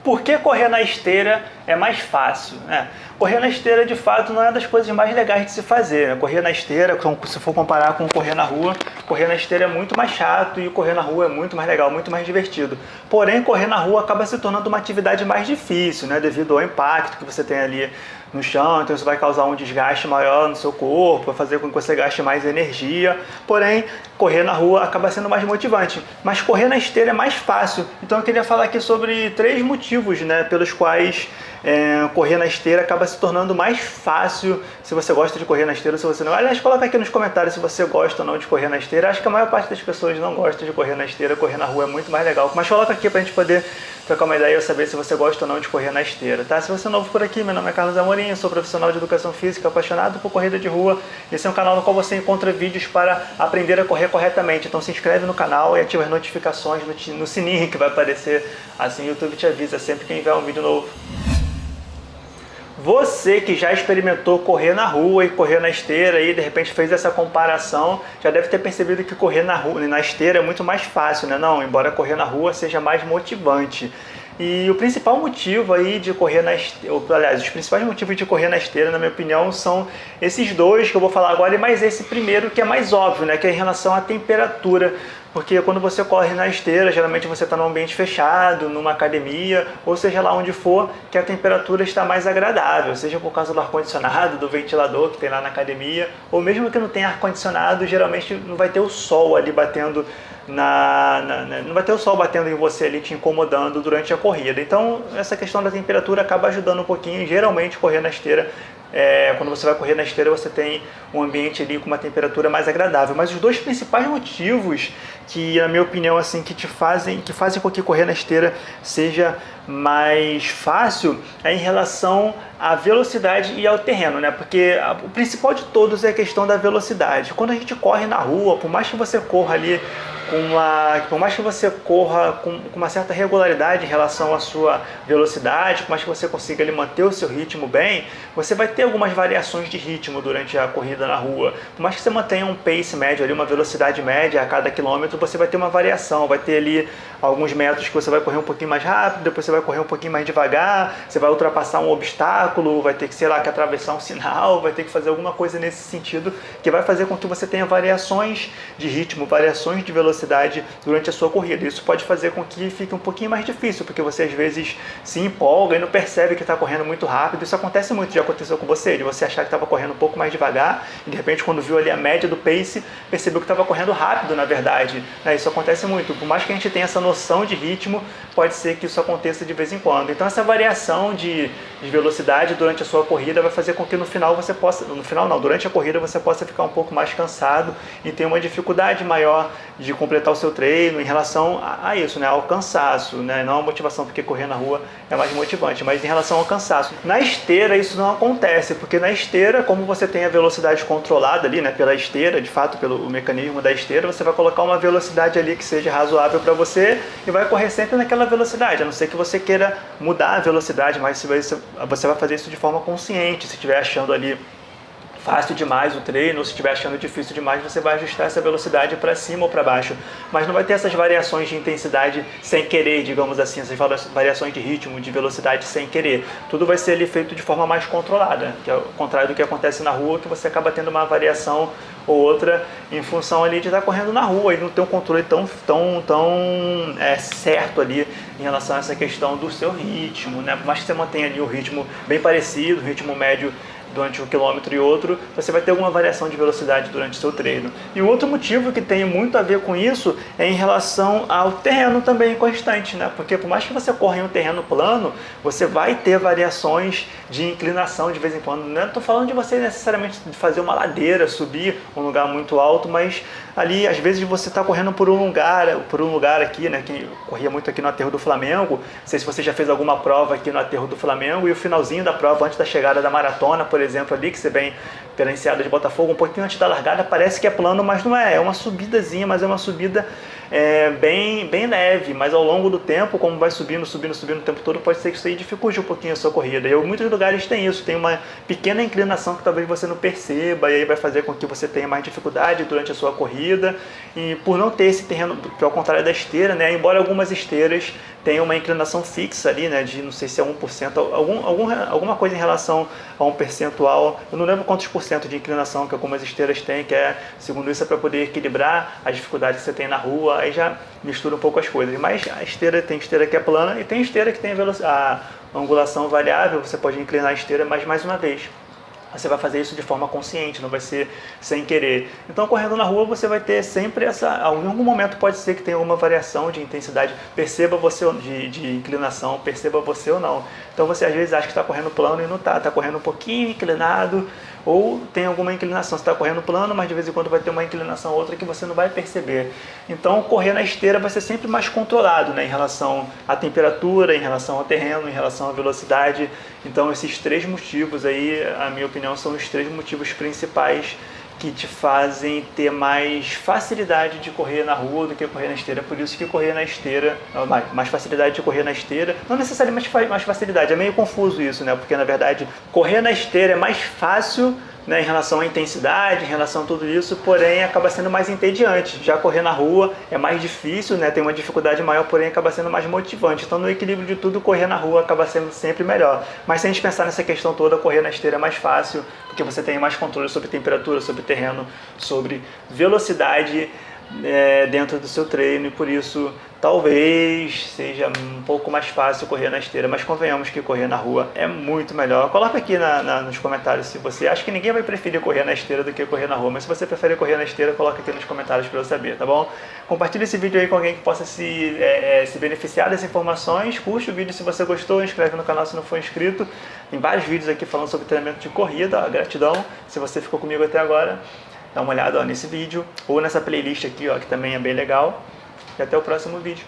Por que correr na esteira é mais fácil? Correr na esteira, de fato, não é uma das coisas mais legais de se fazer. Correr na esteira, se for comparar com correr na rua, correr na esteira é muito mais chato e correr na rua é muito mais legal, muito mais divertido. Porém, correr na rua acaba se tornando uma atividade mais difícil, devido ao impacto que você tem ali no chão, então isso vai causar um desgaste maior no seu corpo, vai fazer com que você gaste mais energia. Porém, correr na rua acaba sendo mais motivante. Mas correr na esteira é mais fácil. Então eu queria falar aqui sobre 3 motivos, pelos quais correr na esteira acaba se tornando mais fácil se você gosta de correr na esteira ou se você não. Aliás, coloca aqui nos comentários se você gosta ou não de correr na esteira. Acho que a maior parte das pessoas não gosta de correr na esteira. Correr na rua é muito mais legal. Mas coloca aqui pra gente poder trocar uma ideia e eu saber se você gosta ou não de correr na esteira, tá? Se você é novo por aqui, meu nome é Carlos Amorim, sou profissional de educação física, apaixonado por corrida de rua. Esse é um canal no qual você encontra vídeos para aprender a correr corretamente. Então se inscreve no canal e ativa as notificações no sininho que vai aparecer, assim o YouTube te avisa sempre que enviar um vídeo novo. Você que já experimentou correr na rua e correr na esteira e de repente fez essa comparação, já deve ter percebido que correr na rua e na esteira é muito mais fácil, não? Embora correr na rua seja mais motivante. E o principal motivo aí de correr na esteira, aliás, os principais motivos de correr na esteira, na minha opinião, são esses 2 que eu vou falar agora e mais esse primeiro que é mais óbvio, que é em relação à temperatura. Porque quando você corre na esteira, geralmente você está num ambiente fechado, numa academia, ou seja lá onde for, que a temperatura está mais agradável, seja por causa do ar-condicionado, do ventilador que tem lá na academia, ou mesmo que não tenha ar-condicionado, geralmente não vai ter o sol ali batendo não vai ter o sol batendo em você ali te incomodando durante a corrida. Então essa questão da temperatura acaba ajudando um pouquinho. Geralmente correr na esteira, quando você vai correr na esteira, você tem um ambiente ali com uma temperatura mais agradável. Mas os 2 principais motivos que, na minha opinião, assim, que fazem com que correr na esteira seja mais fácil é em relação à velocidade e ao terreno, Porque o principal de todos é a questão da velocidade. Quando a gente corre na rua, por mais que você corra ali por mais que você corra com uma certa regularidade em relação à sua velocidade, por mais que você consiga ali manter o seu ritmo bem, você vai ter algumas variações de ritmo durante a corrida na rua. Por mais que você mantenha um pace médio ali, uma velocidade média a cada quilômetro, você vai ter uma variação, vai ter ali alguns metros que você vai correr um pouquinho mais rápido, depois você vai correr um pouquinho mais devagar, você vai ultrapassar um obstáculo, vai ter que, sei lá, que atravessar um sinal, vai ter que fazer alguma coisa nesse sentido, que vai fazer com que você tenha variações de ritmo, variações de velocidade durante a sua corrida. Isso pode fazer com que fique um pouquinho mais difícil, porque você às vezes se empolga e não percebe que está correndo muito rápido. Isso acontece muito, já aconteceu com você, de você achar que estava correndo um pouco mais devagar e de repente quando viu ali a média do pace, percebeu que estava correndo rápido na verdade. Isso acontece muito, por mais que a gente tenha essa noção de ritmo, pode ser que isso aconteça de vez em quando. Então essa variação de velocidade durante a sua corrida vai fazer com que no final você possa, durante a corrida você possa ficar um pouco mais cansado e ter uma dificuldade maior de completar o seu treino em relação a isso, ao cansaço, não a motivação, porque correr na rua é mais motivante, mas em relação ao cansaço. Na esteira isso não acontece, porque na esteira, como você tem a velocidade controlada ali, pela esteira, de fato, pelo mecanismo da esteira, você vai colocar uma velocidade ali que seja razoável para você e vai correr sempre naquela velocidade, a não ser que você queira mudar a velocidade, mas você vai fazer isso de forma consciente. Se estiver achando ali fácil demais o treino, ou se estiver achando difícil demais, você vai ajustar essa velocidade para cima ou para baixo. Mas não vai ter essas variações de intensidade sem querer, digamos assim, essas variações de ritmo, de velocidade sem querer. Tudo vai ser ali feito de forma mais controlada, que é o contrário do que acontece na rua, que você acaba tendo uma variação ou outra em função ali de estar correndo na rua e não ter um controle tão certo ali em relação a essa questão do seu ritmo, Por mais que você mantenha ali o ritmo bem parecido, o ritmo médio durante um quilômetro e outro, você vai ter alguma variação de velocidade durante o seu treino. E o outro motivo que tem muito a ver com isso é em relação ao terreno também constante, Porque por mais que você corra em um terreno plano, você vai ter variações de inclinação de vez em quando. Não estou falando de você necessariamente fazer uma ladeira, subir um lugar muito alto, mas ali às vezes você está correndo por um lugar aqui, que corria muito aqui no Aterro do Flamengo. Não sei se você já fez alguma prova aqui no Aterro do Flamengo, e o finalzinho da prova, antes da chegada da maratona, por exemplo, ali que você vem pela enseada de Botafogo, um pouquinho antes da largada, parece que é plano, mas não é. É uma subidazinha, mas é uma subida bem leve, mas ao longo do tempo, como vai subindo o tempo todo, pode ser que isso aí dificulte um pouquinho a sua corrida. E em muitos lugares tem isso, tem uma pequena inclinação que talvez você não perceba, e aí vai fazer com que você tenha mais dificuldade durante a sua corrida. E por não ter esse terreno, que é ao contrário da esteira, embora algumas esteiras tem uma inclinação fixa ali, né, de não sei se é 1%, alguma coisa em relação a um percentual, eu não lembro quantos por cento de inclinação que algumas esteiras têm, que é, segundo isso, é para poder equilibrar a dificuldade que você tem na rua, aí já mistura um pouco as coisas. Mas a esteira, tem esteira que é plana e tem esteira que tem a angulação variável, você pode inclinar a esteira, mas mais uma vez, você vai fazer isso de forma consciente, não vai ser sem querer. Então, correndo na rua, você vai ter sempre essa... Em algum momento pode ser que tenha uma variação de intensidade, perceba você de inclinação, perceba você ou não. Então, você às vezes acha que está correndo plano e não está, está correndo um pouquinho inclinado, ou tem alguma inclinação, você está correndo plano, mas de vez em quando vai ter uma inclinação ou outra que você não vai perceber. Então, correr na esteira vai ser sempre mais controlado, né, em relação à temperatura, em relação ao terreno, em relação à velocidade. Então, esses três motivos aí, a minha opinião, são os três motivos principais que te fazem ter mais facilidade de correr na rua do que correr na esteira. Por isso que correr na esteira, mais facilidade de correr na esteira, não necessariamente mais facilidade, é meio confuso isso, né? Porque na verdade correr na esteira é mais fácil, né, em relação à intensidade, em relação a tudo isso, porém acaba sendo mais entediante. Já correr na rua é mais difícil, né, tem uma dificuldade maior, porém acaba sendo mais motivante. Então, no equilíbrio de tudo, correr na rua acaba sendo sempre melhor. Mas se a gente pensar nessa questão toda, correr na esteira é mais fácil, porque você tem mais controle sobre temperatura, sobre terreno, sobre velocidade dentro do seu treino, e por isso talvez seja um pouco mais fácil correr na esteira, mas convenhamos que correr na rua é muito melhor. Coloca aqui nos comentários se você acha que ninguém vai preferir correr na esteira do que correr na rua, mas se você prefere correr na esteira, coloca aqui nos comentários para eu saber, tá bom? Compartilhe esse vídeo aí com alguém que possa se beneficiar dessas informações, curte o vídeo se você gostou, inscreve no canal se não for inscrito, tem vários vídeos aqui falando sobre treinamento de corrida, gratidão se você ficou comigo até agora. Dá uma olhada nesse vídeo ou nessa playlist aqui, que também é bem legal. E até o próximo vídeo.